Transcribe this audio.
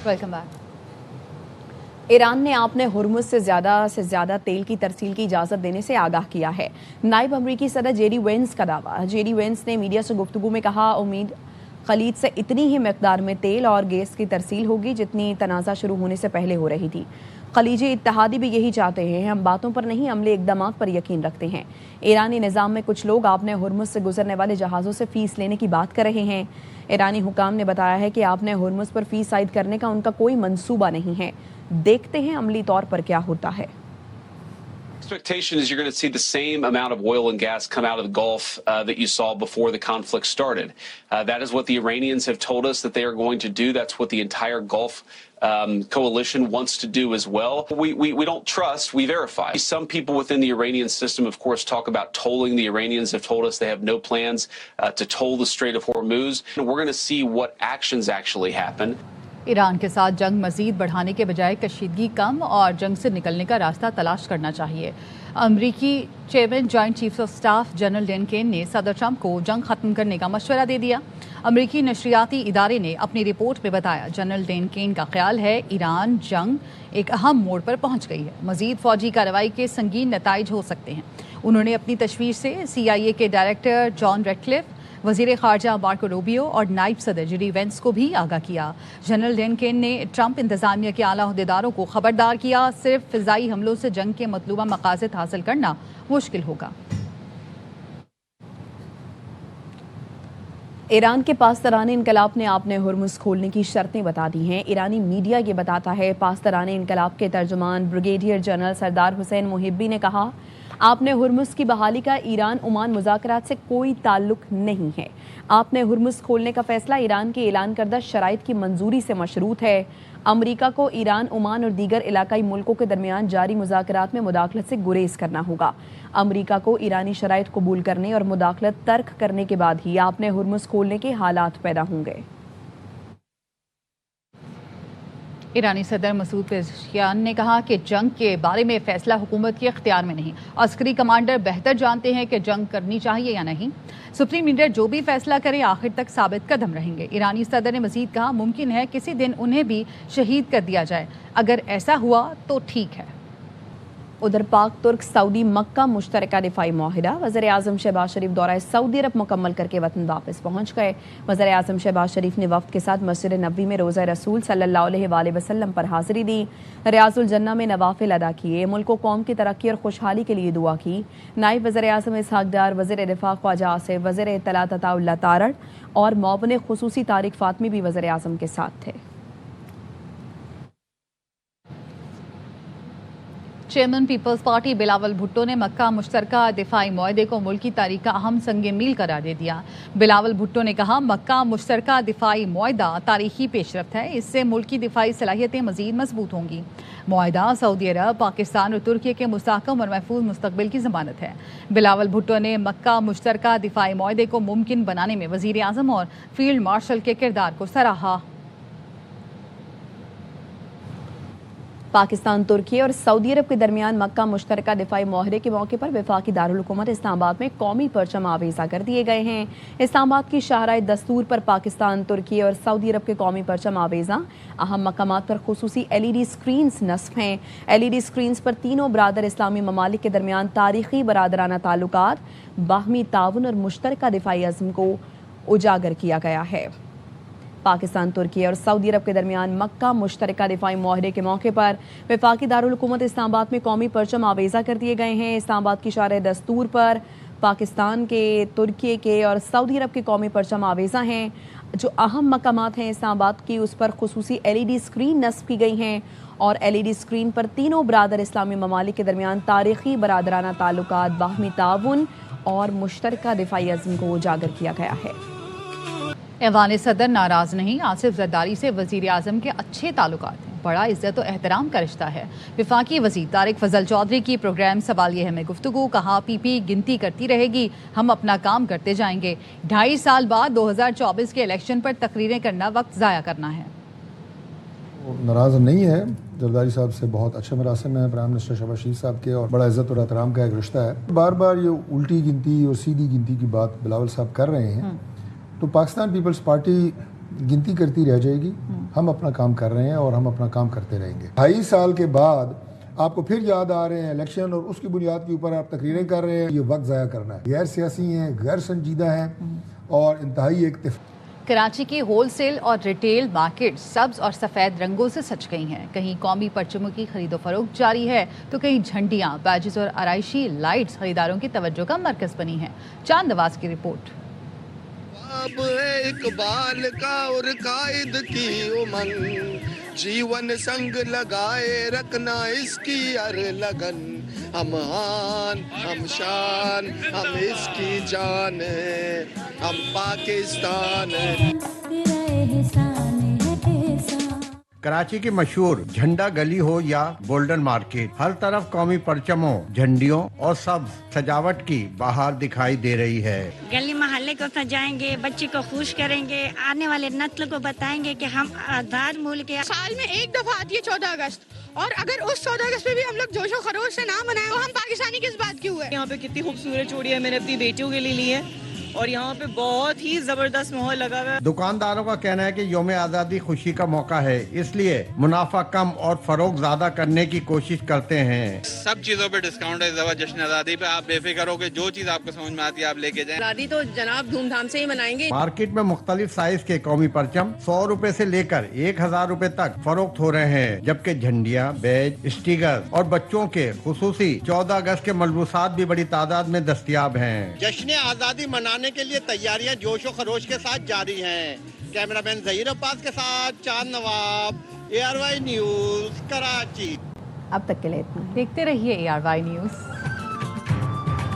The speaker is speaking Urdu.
Welcome back. ایران نے آپ نے ہرمز سے زیادہ تیل کی ترسیل کی اجازت دینے سے آگاہ کیا ہے۔ نائب امریکی صدر جے ڈی وینس کا دعویٰ۔ جے ڈی وینس نے میڈیا سے گفتگو میں کہا، امید خلیج سے اتنی ہی مقدار میں تیل اور گیس کی ترسیل ہوگی جتنی تنازع شروع ہونے سے پہلے ہو رہی تھی۔ خلیجی اتحادی بھی یہی چاہتے ہیں، ہم باتوں پر نہیں عملی اقدامات پر یقین رکھتے ہیں۔ ایرانی نظام میں کچھ لوگ آپ نے ہرمز سے گزرنے والے جہازوں سے فیس لینے کی بات کر رہے ہیں۔ ایرانی حکام نے بتایا ہے کہ آپ نے ہرمز پر فیس عائد کرنے کا ان کا کوئی منصوبہ نہیں ہے۔ دیکھتے ہیں عملی طور پر کیا ہوتا ہے۔ Expectation is you're going to see the same amount of oil and gas come out of the Gulf that you saw before the conflict started. That is what the Iranians have told us that they are going to do. That's what the entire Gulf coalition wants to do as well. We don't trust, we verify. Some people within the Iranian system, of course, talk about tolling. The Iranians have told us they have no plans to toll the Strait of Hormuz. And we're going to see what actions actually happen. Iran کے ساتھ جنگ مزید بڑھانے کے بجائے کشیدگی کم اور جنگ سے نکلنے کا راستہ تلاش کرنا چاہیے۔ امریکی chairman joint chief of staff general Dan Caine نے صدر ٹرمپ کو جنگ ختم کرنے کا مشورہ دے دیا۔ امریکی نشریاتی ادارے نے اپنی رپورٹ میں بتایا، جنرل ڈین کین کا خیال ہے ایران جنگ ایک اہم موڑ پر پہنچ گئی ہے، مزید فوجی کارروائی کے سنگین نتائج ہو سکتے ہیں۔ انہوں نے اپنی تشویش سے CIA کے ڈائریکٹر جان ریڈکلف، وزیر خارجہ مارکو روبیو اور نائب صدر جے ڈی وینس کو بھی آگاہ کیا۔ جنرل ڈین کین نے ٹرمپ انتظامیہ کے اعلیٰ عہدیداروں کو خبردار کیا، صرف فضائی حملوں سے جنگ کے مطلوبہ مقاصد حاصل کرنا مشکل ہوگا۔ ایران کے پاسداران انقلاب نے آپ نے ہرمز کھولنے کی شرطیں بتا دی ہیں۔ ایرانی میڈیا یہ بتاتا ہے، پاسداران انقلاب کے ترجمان بریگیڈیئر جنرل سردار حسین محبی نے کہا، آپ نے ہرمز کی بحالی کا ایران عمان مذاکرات سے کوئی تعلق نہیں ہے۔ آپ نے ہرمز کھولنے کا فیصلہ ایران کے اعلان کردہ شرائط کی منظوری سے مشروط ہے۔ امریکہ کو ایران، عمان اور دیگر علاقائی ملکوں کے درمیان جاری مذاکرات میں مداخلت سے گریز کرنا ہوگا۔ امریکہ کو ایرانی شرائط قبول کرنے اور مداخلت ترک کرنے کے بعد ہی آپ نے ہرمز کھولنے کے حالات پیدا ہوں گے۔ ایرانی صدر مسعود پزشکیان نے کہا کہ جنگ کے بارے میں فیصلہ حکومت کے اختیار میں نہیں، عسکری کمانڈر بہتر جانتے ہیں کہ جنگ کرنی چاہیے یا نہیں۔ سپریم لیڈر جو بھی فیصلہ کرے آخر تک ثابت قدم رہیں گے۔ ایرانی صدر نے مزید کہا، ممکن ہے کسی دن انہیں بھی شہید کر دیا جائے، اگر ایسا ہوا تو ٹھیک ہے۔ ادھر پاک ترک سعودی مکہ مشترکہ دفاعی معاہدہ، وزیر اعظم شہباز شریف دورہ سعودی عرب مکمل کر کے وطن واپس پہنچ گئے۔ وزیر اعظم شہباز شریف نے وفد کے ساتھ مسجد نبوی میں روزہ رسول صلی اللہ علیہ وآلہ وسلم پر حاضری دی، ریاض الجنہ میں نوافل ادا کیے، ملک و قوم کی ترقی اور خوشحالی کے لیے دعا کی۔ نائب وزیر اعظم اسحاق ڈار، وزیر دفاع خواجہ آصف، وزیر اطلاعات عطا اللہ تارڑ اور معاون خصوصی طارق فاطمی بھی وزیر اعظم کے ساتھ تھے۔ Chairman Peoples Party Bilawal Bhutto نے مکہ مشترکہ دفاعی معاہدے کو ملکی تاریخ کا اہم سنگ میل قرار دے دیا۔ بلاول بھٹو نے کہا، مکہ مشترکہ دفاعی معاہدہ تاریخی پیش رفت ہے، اس سے ملک کی دفاعی صلاحیتیں مزید مضبوط ہوں گی۔ معاہدہ سعودی عرب، پاکستان اور ترکی کے مستحکم اور محفوظ مستقبل کی ضمانت ہے۔ بلاول بھٹو نے مکہ مشترکہ دفاعی معاہدے کو ممکن بنانے میں وزیر اعظم اور فیلڈ مارشل کے کردار کو سراہا۔ پاکستان، ترکی اور سعودی عرب کے درمیان مکہ مشترکہ دفاعی معاہدے کے موقع پر وفاقی دارالحکومت اسلام آباد میں قومی پرچم آویزاں کر دیے گئے ہیں۔ اسلام آباد کی شاہراہ دستور پر پاکستان، ترکی اور سعودی عرب کے قومی پرچم آویزاں اہم مقامات پر خصوصی LED اسکرینز نصب ہیں۔ LED اسکرینز پر تینوں برادر اسلامی ممالک کے درمیان تاریخی برادرانہ تعلقات، باہمی تعاون اور مشترکہ دفاعی عزم کو اجاگر کیا گیا ہے۔ پاکستان، ترکی اور سعودی عرب کے درمیان مکہ مشترکہ دفاعی معاہدے کے موقع پر وفاقی دارالحکومت اسلام آباد میں قومی پرچم آویزاں کر دیے گئے ہیں۔ اسلام آباد کی شاہراہ دستور پر پاکستان کے، ترکی کے اور سعودی عرب کے قومی پرچم آویزاں ہیں۔ جو اہم مقامات ہیں اسلام آباد کی، اس پر خصوصی LED اسکرین نصب کی گئی ہیں اور LED اسکرین پر تینوں برادر اسلامی ممالک کے درمیان تاریخی برادرانہ تعلقات، باہمی تعاون اور مشترکہ دفاعی عزم کو اجاگر کیا گیا ہے۔ ایوان صدر ناراض نہیں، آصف زرداری سے وزیر اعظم کے اچھے تعلقات ہیں، بڑا عزت و احترام کا رشتہ ہے۔ وفاقی وزیر طارق فضل چودھری کی پروگرام سوال یہ میں گفتگو، کہا PP گنتی کرتی رہے گی، ہم اپنا کام کرتے جائیں گے۔ 2.5 سال بعد 2024 کے الیکشن پر تقریریں کرنا وقت ضائع کرنا ہے۔ ناراض نہیں ہے، زرداری صاحب سے بہت اچھے مراسم ہیں پرائم منسٹر شہباز شریف صاحب کے، اور بڑا عزت اور احترام کا ایک رشتہ ہے۔ بار بار یہ الٹی گنتی اور سیدھی گنتی کی بات بلاول صاحب کر رہے ہیں، تو پاکستان پیپلز پارٹی گنتی کرتی رہ جائے گی۔ ہم اپنا کام کر رہے ہیں اور ہم اپنا کام کرتے رہیں گے. 2.5 سال کے بعد آپ کو پھر یاد آ رہے ہیں الیکشن اور اس کی بنیاد کے اوپر آپ تقریریں کر رہے ہیں. یہ وقت ضائع کرنا ہے. غیر سیاسی ہیں, غیر سنجیدہ ہیں اور انتہائی ایک کراچی کی ہول سیل اور ریٹیل مارکیٹ سبز اور سفید رنگوں سے سج گئی ہیں. کہیں قومی پرچموں کی خرید و فروخت جاری ہے تو کہیں جھنڈیاں, بیجز اور آرائشی لائٹس خریداروں کی توجہ کا مرکز بنی ہیں. چاند نواز کی رپورٹ. اب ہے اقبال کا اور قائد کی امنگ, جیون سنگ لگائے رکھنا اس کی ہر لگن. ہم آن, ہم شان, ہم اس کی جان ہے, ہم پاکستان ہے. کراچی کی مشہور جھنڈا گلی ہو یا گولڈن مارکیٹ, ہر طرف قومی پرچموں, جھنڈیوں اور سبز سجاوٹ کی بہار دکھائی دے رہی ہے. گلی محلے کو سجائیں گے, بچے کو خوش کریں گے, آنے والے نسل کو بتائیں گے کہ ہم آزاد ملک ہیں. سال میں ایک دفعہ آتی ہے 14 اگست, اور اگر اس 14 اگست پہ بھی ہم لوگ جوش و خروش سے نہ منائیں تو ہم پاکستانی کس بات کے ہوئے. یہاں پہ کتنی خوبصورت چوڑیاں میں نے اپنی بیٹیوں کے لیے لی ہیں اور یہاں پہ بہت ہی زبردست ماحول لگا ہوا ہے. دکانداروں کا کہنا ہے کہ یوم آزادی خوشی کا موقع ہے, اس لیے منافع کم اور فروغ زیادہ کرنے کی کوشش کرتے ہیں. سب چیزوں پہ ڈسکاؤنٹ ہے. جشن آزادی پہ آپ بے فکر ہو کہ جو چیز آپ کو سمجھ میں آتی ہے آپ لے کے جائیں. آزادی تو جناب دھوم دھام سے ہی منائیں گے. مارکیٹ میں مختلف سائز کے قومی پرچم 100 روپے سے لے کر 1000 روپے تک فروخت ہو رہے ہیں, جبکہ جھنڈیاں, بیج, اسٹیکر اور بچوں کے خصوصی 14 اگست کے ملبوسات بھی بڑی تعداد میں دستیاب ہیں. جشن آزادی منانے کے لیے تیاریاں جوش و خروش کے ساتھ جاری ہیں. کیمرہ مین ظہیر عباس کے ساتھ چاند نواب, ARY نیوز, کراچی. اب تک کے لیے اتنا. دیکھتے رہیے ARY نیوز.